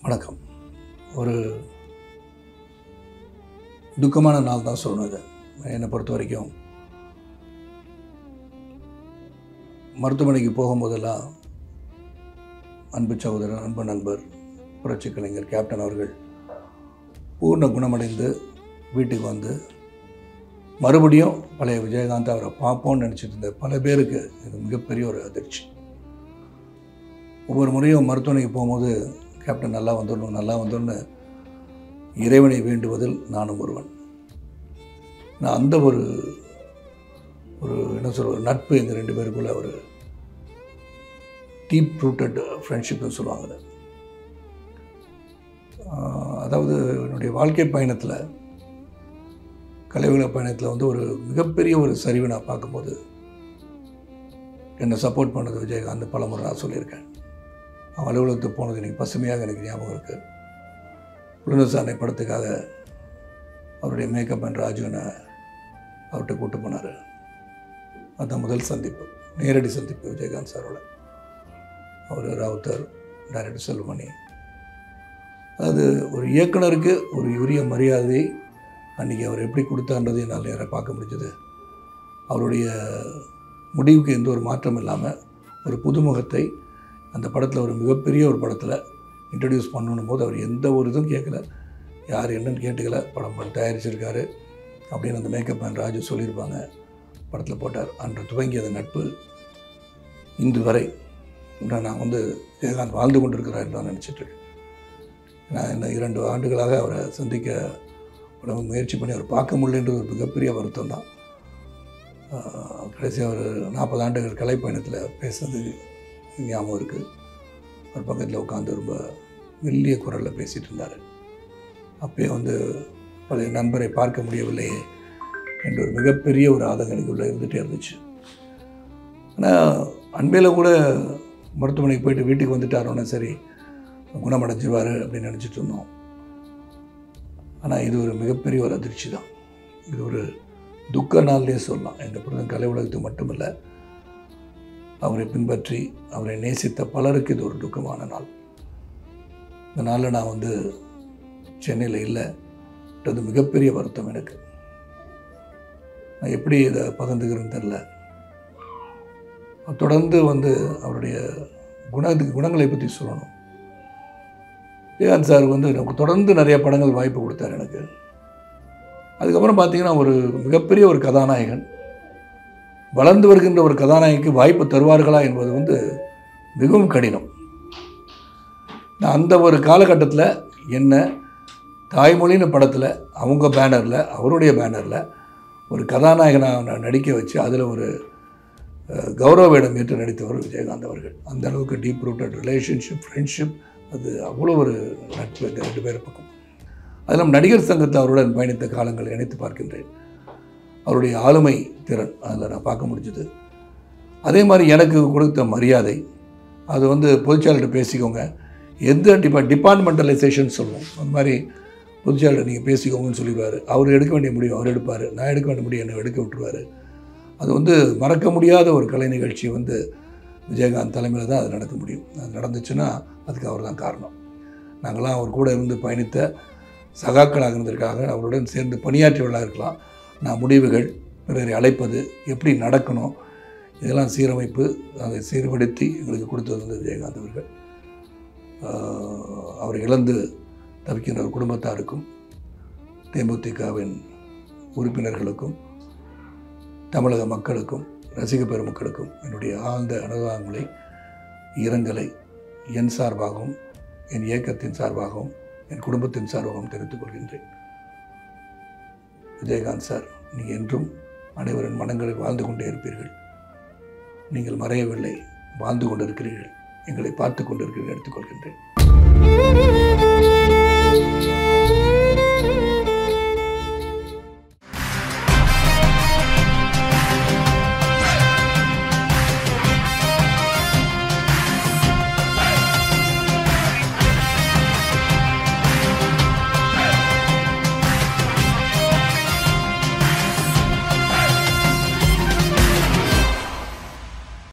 வணக்கம். ஒரு துக்கமான நாள் தான் சொல்லணும் இது. என்னை பொறுத்த வரைக்கும் மருத்துவமனைக்கு போகும்போதெல்லாம் அன்பு சகோதரர், அன்பு நண்பர், புரட்சி கலைஞர் கேப்டன் அவர்கள் பூர்ண குணமடைந்து வீட்டுக்கு வந்து மறுபடியும் பழைய விஜயகாந்த் அவரை பார்ப்போம்னு நினச்சிட்டு இருந்த பல பேருக்கு இது மிகப்பெரிய ஒரு அதிர்ச்சி. ஒவ்வொரு முறையும் மருத்துவமனைக்கு போகும்போது கேப்டன் நல்லா வந்துடணும்னு இறைவனை வேண்டுவதில் நானும் ஒருவன். நான் அந்த ஒரு என்ன சொல்ற நட்பு எங்கள் ரெண்டு பேருக்குள்ள ஒரு டீப் ரூட்டட் ஃப்ரெண்ட்ஷிப்னு சொல்லுவாங்க. அதாவது என்னுடைய வாழ்க்கை பயணத்தில், கலைவுல பயணத்தில் வந்து ஒரு மிகப்பெரிய ஒரு சரிவை நான் பார்க்கும்போது என்னை சப்போர்ட் பண்ணது விஜயகாந்த். பல முறை நான் சொல்லியிருக்கேன். அவன் அலுவலகத்துக்கு போனது எனக்கு பசுமையாக எனக்கு ஞாபகம் இருக்குது. புலனசாரணை படத்துக்காக அவருடைய மேக்கப் அண்ட் ராஜுவனை அவர்கிட்ட கூட்டு போனார். அதுதான் முதல் சந்திப்பு, நேரடி சந்திப்பு விஜயகாந்த் சாரோட. அவர் ராவுத்தர், டைரக்டர் செல்வமணி. அது ஒரு இயக்குனருக்கு ஒரு உரிய மரியாதை அன்றைக்கி அவர் எப்படி கொடுத்தான்றது என்னால் நேராக பார்க்க முடிஞ்சது. அவருடைய முடிவுக்கு எந்த ஒரு மாற்றம் இல்லாமல் ஒரு புதுமுகத்தை அந்த படத்தில், ஒரு மிகப்பெரிய ஒரு படத்தில் இன்ட்ரடியூஸ் பண்ணணும் போது அவர் எந்த ஒரு இதுவும் கேட்கல, யார் என்னன்னு கேட்டுக்கல. படம் தயாரிச்சிருக்காரு அப்படின்னு அந்த மேக்கப் மேன் ராஜு சொல்லியிருப்பாங்க. படத்தில் போட்டார். அன்று துவங்கி அந்த நட்பு இன்று வரை நான் வந்து விஜயகாந்த் வாழ்ந்து கொண்டிருக்கிறார் தான் நினச்சிட்ருக்கேன். நான் இந்த 2 ஆண்டுகளாக அவரை சந்திக்க உடம்பு முயற்சி பண்ணி அவர் பார்க்க முடியலன்றது ஒரு மிகப்பெரிய வருத்தம் தான். கடைசியாக ஒரு 40 ஆண்டுகள் கலை பயணத்தில் பேசுனது ஞாபகம் இருக்குது. ஒரு பக்கத்தில் உட்காந்து ரொம்ப மெல்லிய குரலில் பேசிகிட்டு இருந்தார். அப்பயே வந்து பழைய நண்பரை பார்க்க முடியவில்லையே என்ற ஒரு மிகப்பெரிய ஒரு ஆதங்கம் எனக்குள்ளே இருந்துகிட்டே இருந்துச்சு. ஆனால் அன்பில் கூட மருத்துவமனைக்கு போயிட்டு வீட்டுக்கு வந்துட்டாரோன்னா சரி குணமடைஞ்சிருவார் அப்படின்னு நினச்சிட்டு இருந்தோம். ஆனால் இது ஒரு மிகப்பெரிய ஒரு அதிர்ச்சி தான். இது ஒரு துக்க நாள்லேயே சொல்லலாம். எங்கள் பிறந்த கலை உலகத்துக்கு மட்டுமில்லை, அவரை பின்பற்றி அவரை நேசித்த பலருக்கு இது ஒரு துக்கமான நாள். இந்த நாளில் நான் வந்து சென்னையில் இல்லைன்றது மிகப்பெரிய வருத்தம் எனக்கு. நான் எப்படி இதை பகிர்ந்துக்கிறேன்னு தெரில. தொடர்ந்து வந்து அவருடைய குணங்களை பற்றி சொல்லணும். விஜயகாந்த் சார் வந்து எனக்கு தொடர்ந்து நிறைய படங்கள் வாய்ப்பு கொடுத்தார் எனக்கு. அதுக்கப்புறம் பார்த்திங்கன்னா ஒரு மிகப்பெரிய ஒரு கதாநாயகன், வளர்ந்து வருகின்ற ஒரு கதாநாயகிக்கு வாய்ப்பு தருவார்களா என்பது வந்து மிகவும் கடினம். நான் அந்த ஒரு காலகட்டத்தில் என்ன தாய்மொழின்னு படத்தில் அவங்க பேனரில், அவருடைய பேனரில் ஒரு கதாநாயகனாக நடிக்க வச்சு அதில் ஒரு கௌரவ வேடம் ஏற்று நடித்தவர் விஜயகாந்த் அவர்கள். அந்த அளவுக்கு டீப் ரூட்டட் ரிலேஷன்ஷிப், ஃப்ரெண்ட்ஷிப், அது அவ்வளோ ஒரு நட்பு இந்த 2 பேர் பக்கம். அதில் நடிகர் சங்கத்தை அவருடன் பயணித்த காலங்களை நினைத்து பார்க்கின்றேன். அவருடைய ஆளுமை திறன் அதில் நான் பார்க்க முடிஞ்சது. அதே மாதிரி எனக்கு கொடுத்த மரியாதை, அது வந்து பொதுச்செயலாளர்கிட்ட பேசிக்கோங்க, எந்த டிபார்ட்மெண்டலைசேஷன் சொல்லுவோம், அந்த மாதிரி பொதுச்செயலாளர் நீங்கள் பேசிக்கோங்கன்னு சொல்லிடுவார். அவர் எடுக்க வேண்டிய முடிவு அவர் எடுப்பார், நான் எடுக்க வேண்டிய முடிவு என்னை எடுக்க விட்டுருவார். அது வந்து மறக்க முடியாத ஒரு கலை நிகழ்ச்சி வந்து விஜயகாந்த் தலைமையில் தான் அது நடக்க முடியும். அது நடந்துச்சுன்னா அதுக்கு அவர் தான் காரணம். நாங்களாம் அவர் கூட இருந்து பயணித்த சகாக்களாக இருந்திருக்காங்க, அவருடன் சேர்ந்து பணியாற்றியவர்களாக இருக்கலாம். நான் முடிவுகள், பிறரை அழைப்பது, எப்படி நடக்கணும், இதெல்லாம் சீரமைப்பு, அதை சீர்படுத்தி எங்களுக்கு கொடுத்தது வந்து விஜயகாந்த் அவர்கள். அவரை இழந்து தவிக்கின்ற ஒரு குடும்பத்தாருக்கும், தேமுதிகவின் உறுப்பினர்களுக்கும், தமிழக மக்களுக்கும், ரசிக பெருமக்களுக்கும் என்னுடைய ஆழ்ந்த அனுதாபங்களை, இரங்கலை என் சார்பாகவும், என் இயக்கத்தின் சார்பாகவும், என் குடும்பத்தின் சார்பாகவும் தெரிவித்துக் கொள்கின்றேன். விஜயகாந்த் சார், நீங்கள் என்றும் அனைவரின் மனங்களில் வாழ்ந்து கொண்டே இருப்பீர்கள். நீங்கள் மறையவில்லை, வாழ்ந்து கொண்டிருக்கிறீர்கள், எங்களை பார்த்து கொண்டிருக்கிறீர்கள் எடுத்துக்கொள்கின்றேன்.